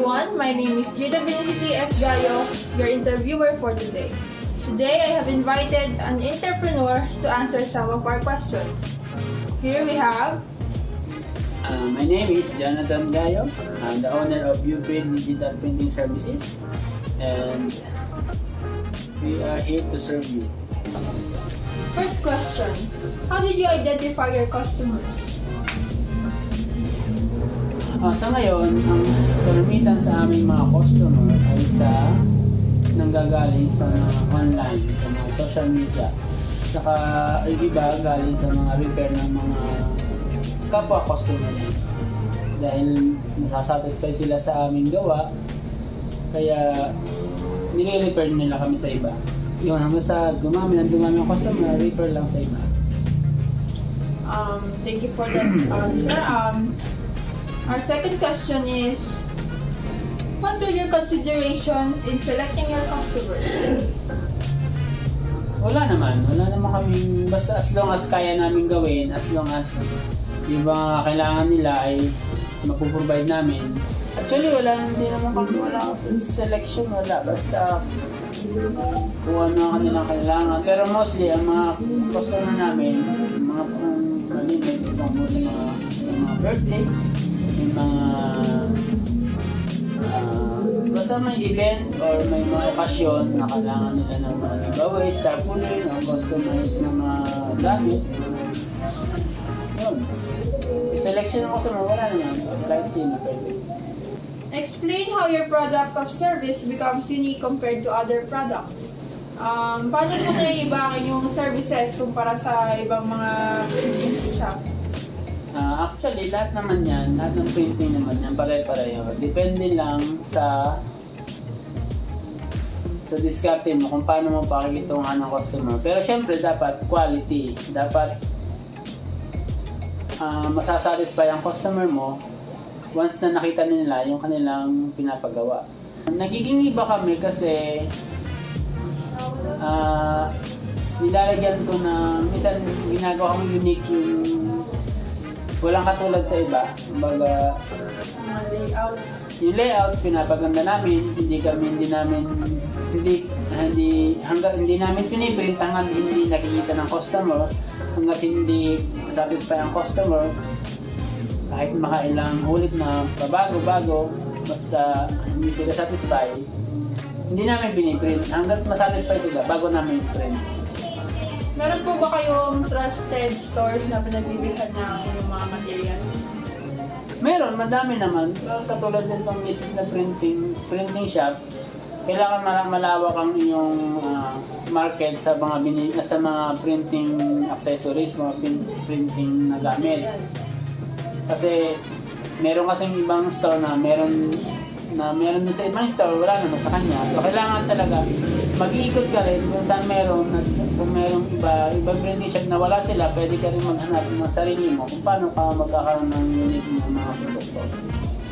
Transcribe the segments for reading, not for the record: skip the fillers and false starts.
everyone, my name is Gina Benicity S. Gayo, your interviewer for today. Today I have invited an entrepreneur to answer some of our questions. Here we have... My name is Jonathan Gayo. I'm the owner of UPID Digital Printing Services, and we are here to serve you. First question, how did you identify your customers? Sa ngayon, ang karamitan sa aming mga customer ay nanggagaling sa online, sa mga social media. Saka yung iba galing sa mga repair ng mga kapwa customer. Dahil nasasatisfy sila sa aming gawa, kaya nire-repair nila kami sa iba. Yun, hanggang sa dumami ang customer, repair lang sa iba. Thank you for that answer. Our second question is, what are your considerations in selecting your customers? Wala naman kaming, basta as long as kaya namin gawin, as long as yung mga kailangan nila ay mapuprovide namin. Actually, wala kasi selection, basta kung ano ang kanilang kailangan. Pero mostly, ang mga customer namin, yung mga malimit, yung mga birthday, yung mga basta may event or may mga okasyon na kailangan nila ng mga giveaways, tarpaulin, o customized na mga gamit. Yun. Selection ng customer, wala naman. Kahit sino pwede. Explain how your product of service becomes unique compared to other products. Paano mo naiibahin yung services kumpara sa ibang mga printing shop? Actually, lahat ng printing naman yan, pare-pareho. Depende lang sa diskarte mo kung paano mo pakikitungan ng customer. Pero syempre, dapat quality. Dapat masasatisfy ang customer mo once na nakita nila yung kanilang pinapagawa. Nagiging iba kami kasi nilalagyan ko na minsan ginagawa kong unique yung walang katulad sa iba. Kumbaga, yung layouts pinapaganda namin, hindi namin piniprint hanggang hindi nakikita ng customer, hanggang hindi satisfy ang customer. Kahit makailang ulit na pabago-bago, basta hindi sila satisfy, hindi namin piniprint hanggang masatisfy sila bago namin print. Meron po ba kayong trusted stores na pinagbibilhan ng inyong mga materials? Meron, madami naman. Katulad din itong business na printing shop, kailangan malawak ang iyong market sa mga printing accessories, mga printing na gamit. Kasi meron kasing ibang store na meron din sa ibang store, wala naman sa kanya. So kailangan talaga mag-iikot ka rin kung saan meron, at kung merong ibang printing shop na wala sila, pwede ka rin maghanap ng sarili mo kung paano ka magkakaroon ng unique ng mga produkto.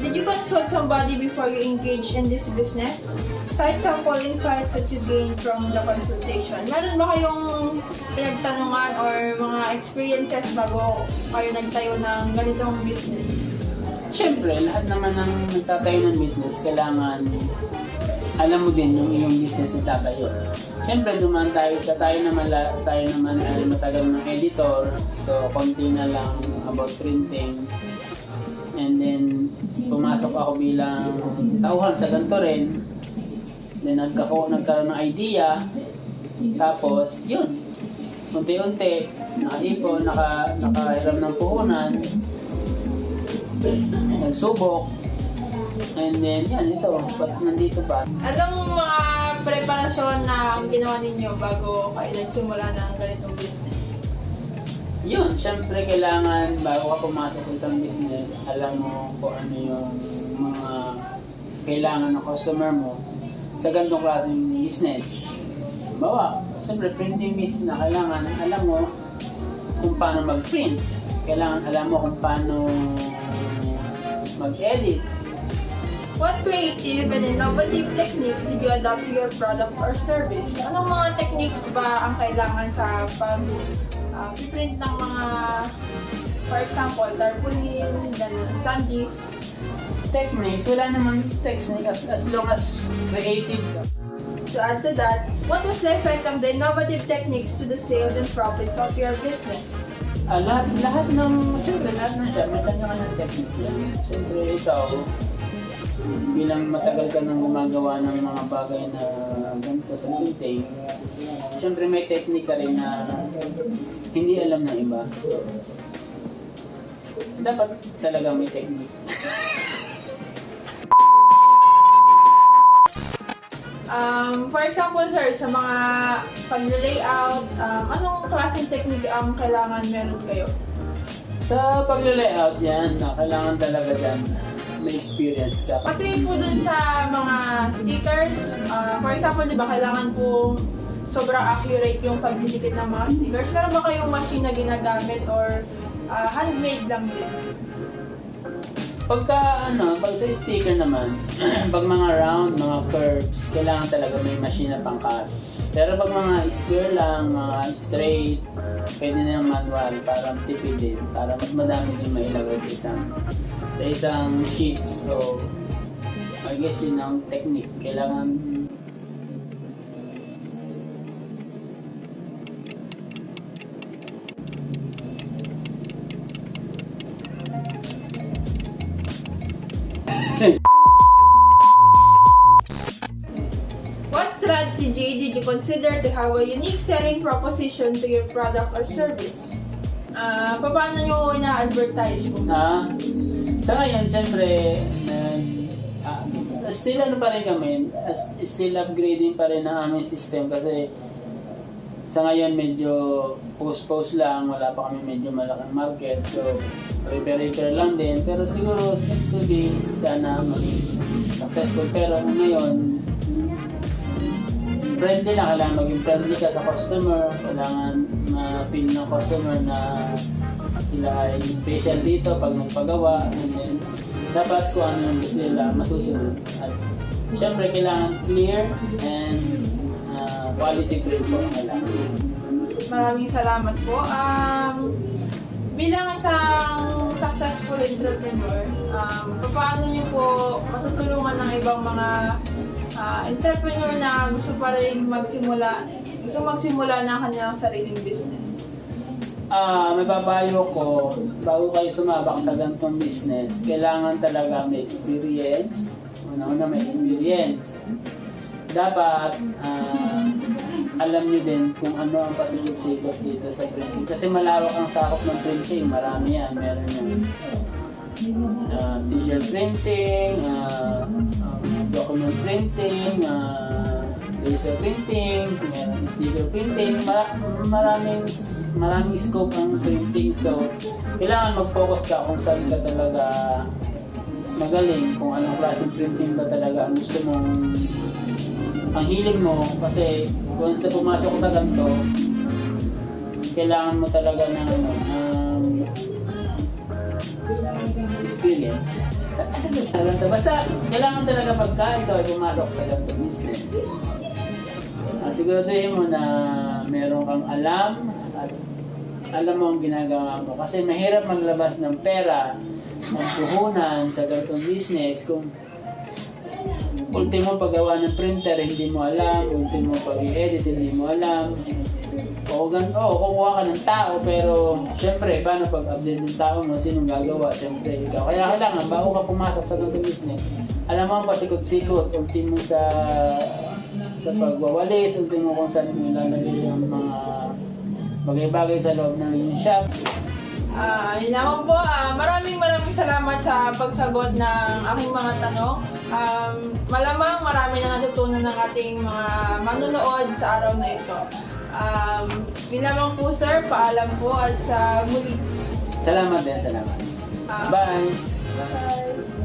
Did you consult somebody before you engage in this business? Cite sample insights that you gained from the consultation. Meron ba kayong pinagtanungan or mga experiences bago kayo nagtayo ng ganitong business? Siyempre, lahat naman ng nagtatayo ng business, kailangan alam mo din yung iyong business na tatayo. Siyempre, dumaan tayo naman ay matagal ng editor, so konti na lang about printing. And then, pumasok ako bilang tauhan sa ganito rin. Then, nagkaroon ng idea. Tapos, yun. Unti-unti, nakaipon, nakahiram ng puhunan. Nagsubok. And then, yan, ito. Nandito pa. Anong mga preparasyon na ang ginawa ninyo bago kayo nagsimula ng ganitong business? Yun, syempre kailangan bago ka pumasok sa isang business, alam mo kung ano yung mga kailangan ng customer mo sa ganitong klaseng business. Bawa, syempre printing business na kailangan alam mo kung paano mag-print. Kailangan alam mo kung paano mag-edit. What creative and innovative techniques did you adopt to your product or service? Anong mga techniques ba ang kailangan sa pag-print ng mga For example, tarpaulin, ganun, standees. Techniques, wala naman technique as long as creative ka. To add to that, what was the effect of the innovative techniques to the sales and profits of your business? Lahat ng siya, may kanya-kanyang technique yan. Siyempre, ikaw, bilang matagal ka nang gumagawa ng mga bagay na ganito sa printing, siyempre may technique ka rin na hindi alam ng iba. Dapat talaga may technique. For example, sir, sa mga pag-layout, anong klaseng technique ang kailangan meron kayo? Sa pag-layout yan, kailangan talaga dyan may experience ka. Pati po dun sa mga stickers, for example, di ba, kailangan po sobrang accurate yung pagdidikit ng mga stickers. Meron ba kayong machine na ginagamit or handmade lang din? Pag sa sticker naman, pag mga round, mga curves, kailangan talaga may machine na pang-cut. Pero pag mga square lang, mga straight, pwede na yung manual para tipid din, para mas madami din mailagay sa isang sheet. So, I guess yun ang technique. Kailangan What strategy did you consider to have a unique selling proposition to your product or service? Paano nyo ina-advertise po? Sa ngayon, siyempre, still pa rin kami, still upgrading pa rin ang aming system kasi sa ngayon medyo post lang, wala pa kami medyo malaking market, so repair lang din, pero siguro to be sana maging successful. Pero ngayon, friendly na, kailangan maging friendly ka sa customer, kailangan ma-feel ng customer na sila ay special dito pag nagpagawa, and then dapat kung ano yung gusto nila masusunod. At syempre kailangan clear and quality print po ang kailangan. Maraming salamat po. Bilang isang successful entrepreneur, paano niyo po matutulungan ng ibang mga entrepreneur na gusto pa rin magsimula ng kanyang sariling business? May babayo ko, bago kayo sumabak sa ganitong business, kailangan talaga may experience. Una may experience. Dapat alam niyo din kung ano ang pasikot-sikot dito sa printing. Kasi malawak ang sakop ng printing, marami yan. Meron yung t-shirt printing, document printing, laser printing, meron sticker printing, maraming scope ang printing. So, kailangan mag-focus ka kung saan ka talaga magaling, kung anong klaseng printing ba talaga ang gusto mong, ang hilig mo. Kasi once na pumasok sa ganito, kailangan mo talaga ng experience. Basta kailangan talaga pagka ikaw ay pumasok sa ganito business, siguraduhin mo na meron kang alam at alam mo ang ginagawa mo. Kasi mahirap maglabas ng pera, ng puhunan sa ganitong business kung ultimo paggawa ng printer hindi mo alam, ultimo pag-i-edit hindi mo alam. Kukuha ka ng tao, pero syempre, paano pag-update ng tao mo, sinong gagawa? Syempre, ikaw. Kaya kailangan, bago ka pumasok sa ganitong business, alam mo ang pasikot-sikot, ultimo sa pagwawalis, ultimo kung saan mo ilalagay yung mga bagay-bagay sa loob ng yung shop. Yun naman po, maraming salamat sa pagsagot ng aking mga tanong. Malamang marami na natutunan ng ating mga manunood sa araw na ito. Yun naman po sir, paalam po at sa muli. Salamat din, salamat. Bye! Bye!